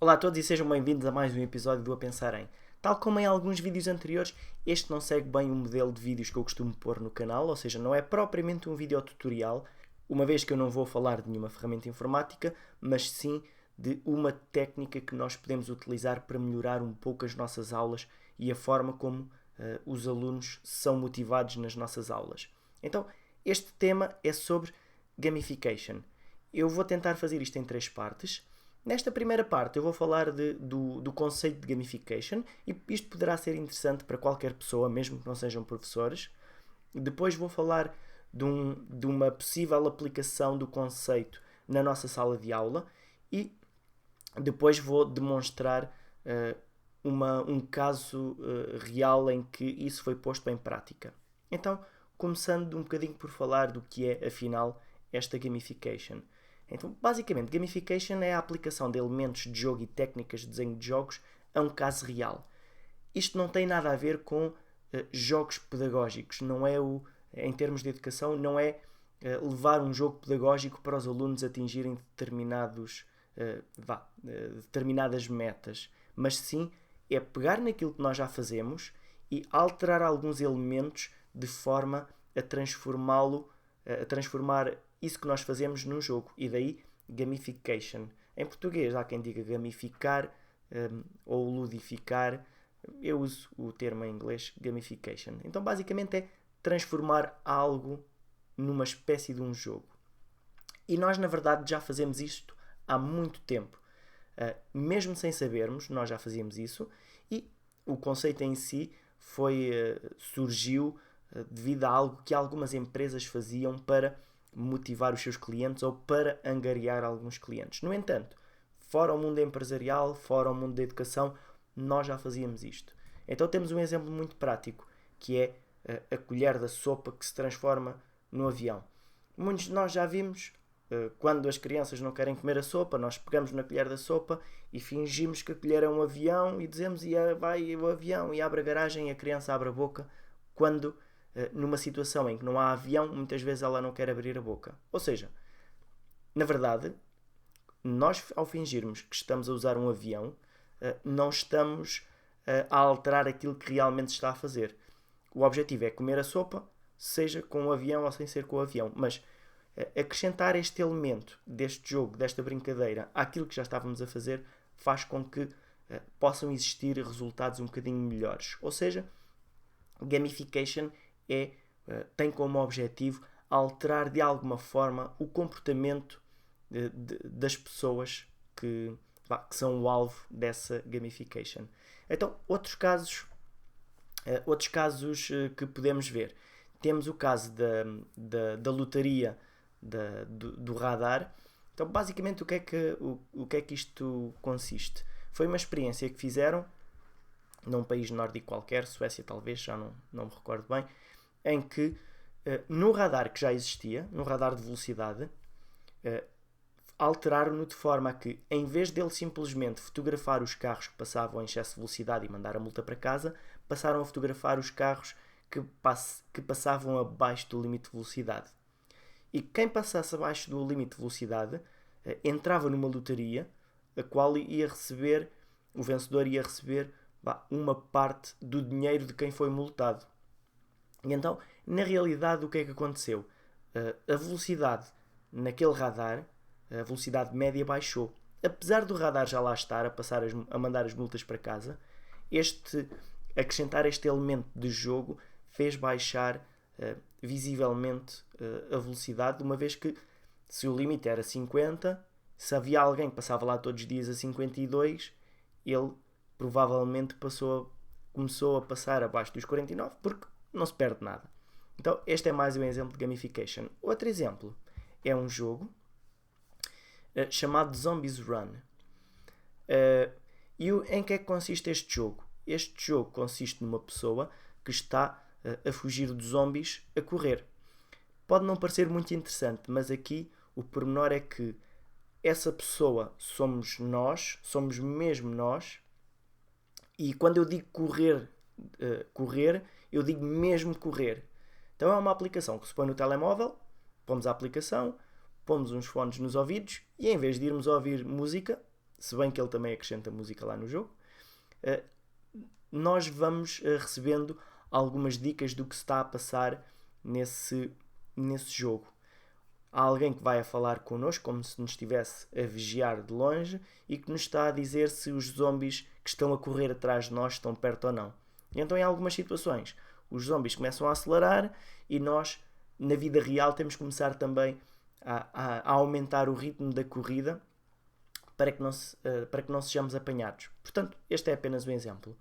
Olá a todos e sejam bem-vindos a mais um episódio do A Pensar Em. Tal como em alguns vídeos anteriores, este não segue bem o modelo de vídeos que eu costumo pôr no canal, ou seja, não é propriamente um vídeo tutorial, uma vez que eu não vou falar de nenhuma ferramenta informática, mas sim de uma técnica que nós podemos utilizar para melhorar um pouco as nossas aulas e a forma como os alunos são motivados nas nossas aulas. Então, este tema é sobre gamification. Eu vou tentar fazer isto em 3 partes. Nesta primeira parte eu vou falar do conceito de gamification e isto poderá ser interessante para qualquer pessoa, mesmo que não sejam professores. Depois vou falar de uma possível aplicação do conceito na nossa sala de aula e depois vou demonstrar um caso real em que isso foi posto em prática. Então, começando um bocadinho por falar do que é, afinal, esta gamification. Então, basicamente, gamification é a aplicação de elementos de jogo e técnicas de desenho de jogos a um caso real. Isto não tem nada a ver com jogos pedagógicos, não é em termos de educação, não é levar um jogo pedagógico para os alunos atingirem determinadas metas, mas sim é pegar naquilo que nós já fazemos e alterar alguns elementos de forma a transformar isso que nós fazemos num jogo. E daí gamification. Em português há quem diga gamificar ou ludificar. Eu uso o termo em inglês gamification. Então basicamente é transformar algo numa espécie de um jogo. E nós na verdade já fazemos isto há muito tempo. Mesmo sem sabermos, nós já fazíamos isso e o conceito em si surgiu devido a algo que algumas empresas faziam para motivar os seus clientes ou para angariar alguns clientes. No entanto, fora o mundo empresarial, fora o mundo da educação, nós já fazíamos isto. Então temos um exemplo muito prático, que é a colher da sopa que se transforma no avião. Muitos de nós já vimos, quando as crianças não querem comer a sopa, nós pegamos na colher da sopa e fingimos que a colher é um avião e dizemos, e vai o avião, e abre a garagem e a criança abre a boca, quando numa situação em que não há avião, muitas vezes ela não quer abrir a boca. Ou seja, na verdade, nós ao fingirmos que estamos a usar um avião, não estamos a alterar aquilo que realmente se está a fazer. O objetivo é comer a sopa, seja com o avião ou sem ser com o avião. Mas acrescentar este elemento deste jogo, desta brincadeira, àquilo que já estávamos a fazer, faz com que possam existir resultados um bocadinho melhores. Ou seja, gamification tem como objetivo alterar de alguma forma o comportamento das pessoas que são o alvo dessa gamification. Então, outros casos que podemos ver. Temos o caso da lotaria do radar. Então, basicamente, o que é que isto consiste? Foi uma experiência que fizeram num país nórdico qualquer, Suécia talvez, já não me recordo bem, em que no radar que já existia, no radar de velocidade, alteraram-no de forma a que, em vez dele simplesmente fotografar os carros que passavam em excesso de velocidade e mandar a multa para casa, passaram a fotografar os carros que passavam abaixo do limite de velocidade. E quem passasse abaixo do limite de velocidade entrava numa lotaria, a qual o vencedor ia receber uma parte do dinheiro de quem foi multado. E então, na realidade, o que é que aconteceu? A velocidade naquele radar, a velocidade média baixou. Apesar do radar já lá estar, a mandar as multas para casa, acrescentar este elemento de jogo fez baixar visivelmente a velocidade, uma vez que se o limite era 50, se havia alguém que passava lá todos os dias a 52, ele provavelmente começou a passar abaixo dos 49 porque não se perde nada. Então este é mais um exemplo de gamification. Outro exemplo é um jogo chamado Zombies Run. E em que é que consiste este jogo? Este jogo consiste numa pessoa que está a fugir de zombies a correr. Pode não parecer muito interessante, mas aqui o pormenor é que essa pessoa somos nós, somos mesmo nós, e quando eu digo correr, eu digo mesmo correr. Então é uma aplicação que se põe no telemóvel, pomos a aplicação, pomos uns fones nos ouvidos e em vez de irmos ouvir música, se bem que ele também acrescenta música lá no jogo, nós vamos recebendo algumas dicas do que se está a passar nesse jogo. Há alguém que vai a falar connosco como se nos estivesse a vigiar de longe e que nos está a dizer se os zombies que estão a correr atrás de nós estão perto ou não. E então em algumas situações os zombies começam a acelerar e nós, na vida real, temos que começar também a aumentar o ritmo da corrida para que não sejamos apanhados. Portanto, este é apenas um exemplo.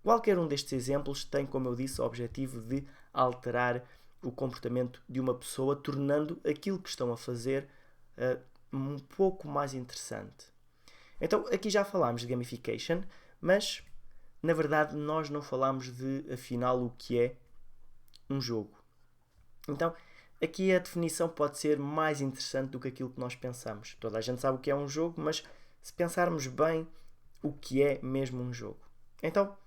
Qualquer um destes exemplos tem, como eu disse, o objetivo de alterar o comportamento de uma pessoa, tornando aquilo que estão a fazer um pouco mais interessante. Então, aqui já falámos de gamification, mas, na verdade, nós não falámos de, afinal, o que é um jogo. Então, aqui a definição pode ser mais interessante do que aquilo que nós pensamos. Toda a gente sabe o que é um jogo, mas se pensarmos bem, o que é mesmo um jogo? Então,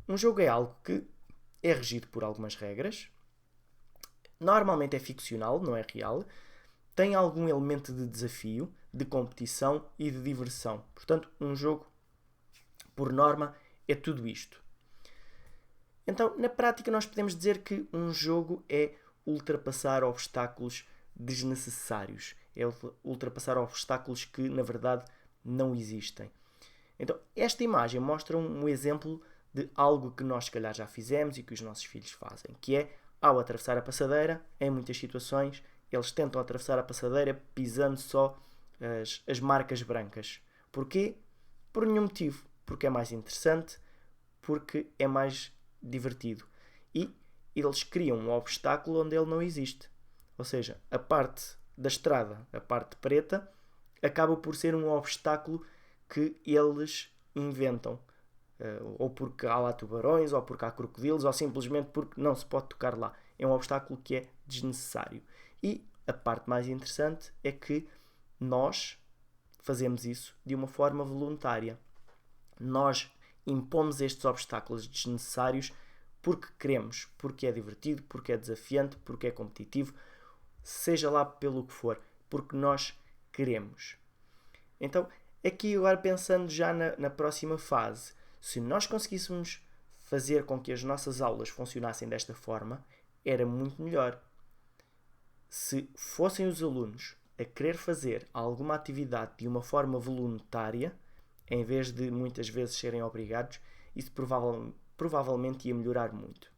um jogo é algo que é regido por algumas regras, normalmente é ficcional, não é real, tem algum elemento de desafio, de competição e de diversão. Portanto, um jogo, por norma, é tudo isto. Então, na prática, nós podemos dizer que um jogo é ultrapassar obstáculos desnecessários. É ultrapassar obstáculos que, na verdade, não existem. Então, esta imagem mostra um exemplo de algo que nós, se calhar, já fizemos e que os nossos filhos fazem, que é, ao atravessar a passadeira, em muitas situações, eles tentam atravessar a passadeira pisando só as marcas brancas. Porquê? Por nenhum motivo. Porque é mais interessante, porque é mais divertido. E eles criam um obstáculo onde ele não existe. Ou seja, a parte da estrada, a parte preta, acaba por ser um obstáculo que eles inventam. Ou porque há lá tubarões, ou porque há crocodilos, ou simplesmente porque não se pode tocar lá. É um obstáculo que é desnecessário. E a parte mais interessante é que nós fazemos isso de uma forma voluntária. Nós impomos estes obstáculos desnecessários porque queremos, porque é divertido, porque é desafiante, porque é competitivo, seja lá pelo que for, porque nós queremos. Então, aqui agora pensando já na próxima fase, se nós conseguíssemos fazer com que as nossas aulas funcionassem desta forma, era muito melhor. Se fossem os alunos a querer fazer alguma atividade de uma forma voluntária, em vez de muitas vezes serem obrigados, isso provavelmente ia melhorar muito.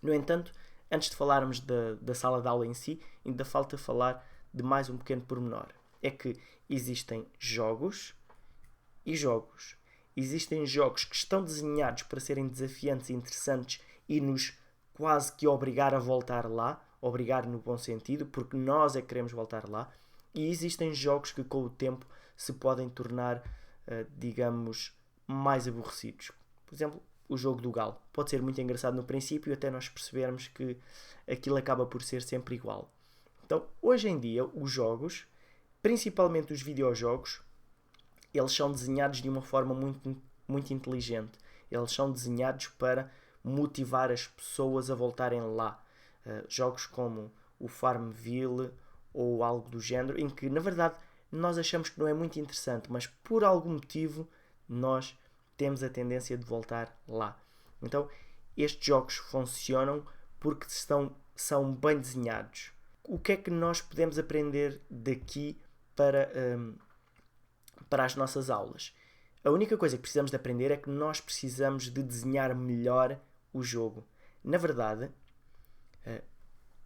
No entanto, antes de falarmos da sala de aula em si, ainda falta falar de mais um pequeno pormenor. É que existem jogos e jogos. Existem jogos que estão desenhados para serem desafiantes e interessantes e nos quase que obrigar a voltar lá, obrigar no bom sentido, porque nós é que queremos voltar lá. E existem jogos que com o tempo se podem tornar, digamos, mais aborrecidos. Por exemplo, o jogo do galo. Pode ser muito engraçado no princípio até nós percebermos que aquilo acaba por ser sempre igual. Então, hoje em dia, os jogos, principalmente os videojogos, eles são desenhados de uma forma muito, muito inteligente. Eles são desenhados para motivar as pessoas a voltarem lá. Jogos como o Farmville ou algo do género, em que, na verdade, nós achamos que não é muito interessante, mas por algum motivo nós temos a tendência de voltar lá. Então, estes jogos funcionam porque são bem desenhados. O que é que nós podemos aprender daqui para as nossas aulas? A única coisa que precisamos de aprender é que nós precisamos de desenhar melhor o jogo. Na verdade,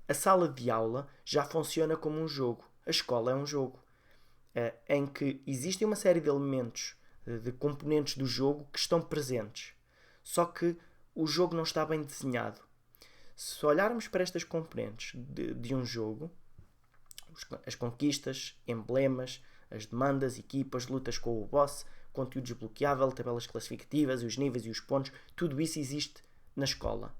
a sala de aula já funciona como um jogo. A escola é um jogo em que existem uma série de elementos, de componentes do jogo que estão presentes. Só que o jogo não está bem desenhado. Se olharmos para estas componentes de um jogo, as conquistas, emblemas, as demandas, equipas, lutas com o boss, conteúdo desbloqueável, tabelas classificativas, os níveis e os pontos, tudo isso existe na escola.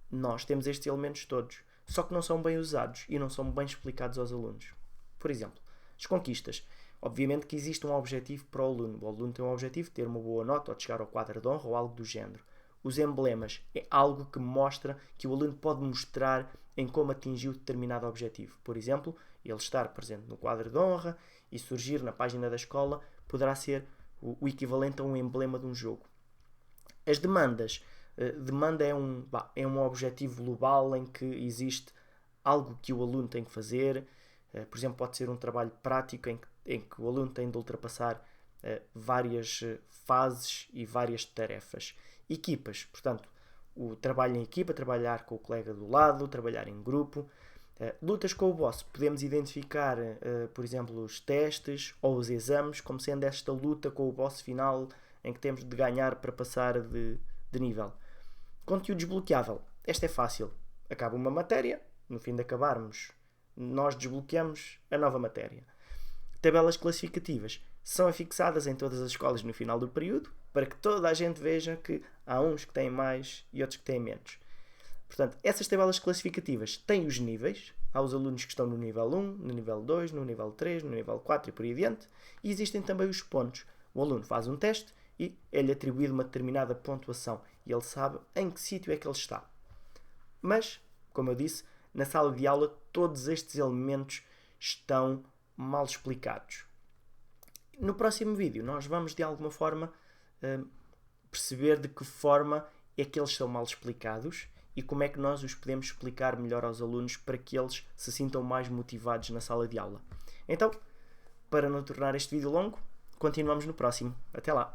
Nós temos estes elementos todos, só que não são bem usados e não são bem explicados aos alunos. Por exemplo, as conquistas. Obviamente que existe um objetivo para o aluno. O aluno tem um objetivo de ter uma boa nota ou de chegar ao quadro de honra ou algo do género. Os emblemas é algo que mostra que o aluno pode mostrar em como atingiu determinado objetivo. Por exemplo, ele estar presente no quadro de honra e surgir na página da escola poderá ser o equivalente a um emblema de um jogo. As demandas. Demanda é um objetivo global em que existe algo que o aluno tem que fazer. Por exemplo, pode ser um trabalho prático em que o aluno tem de ultrapassar várias fases e várias tarefas. Equipas, portanto, o trabalho em equipa, trabalhar com o colega do lado, trabalhar em grupo. Lutas com o boss, podemos identificar, por exemplo, os testes ou os exames como sendo esta luta com o boss final em que temos de ganhar para passar de nível. Conteúdo desbloqueável, esta é fácil. Acaba uma matéria, no fim de acabarmos, nós desbloqueamos a nova matéria. Tabelas classificativas são afixadas em todas as escolas no final do período para que toda a gente veja que há uns que têm mais e outros que têm menos. Portanto, essas tabelas classificativas têm os níveis. Há os alunos que estão no nível 1, no nível 2, no nível 3, no nível 4 e por aí adiante. E existem também os pontos. O aluno faz um teste e é-lhe atribuído uma determinada pontuação. E ele sabe em que sítio é que ele está. Mas, como eu disse, na sala de aula todos estes elementos estão mal explicados. No próximo vídeo nós vamos de alguma forma perceber de que forma é que eles são mal explicados e como é que nós os podemos explicar melhor aos alunos para que eles se sintam mais motivados na sala de aula. Então, para não tornar este vídeo longo, continuamos no próximo. Até lá!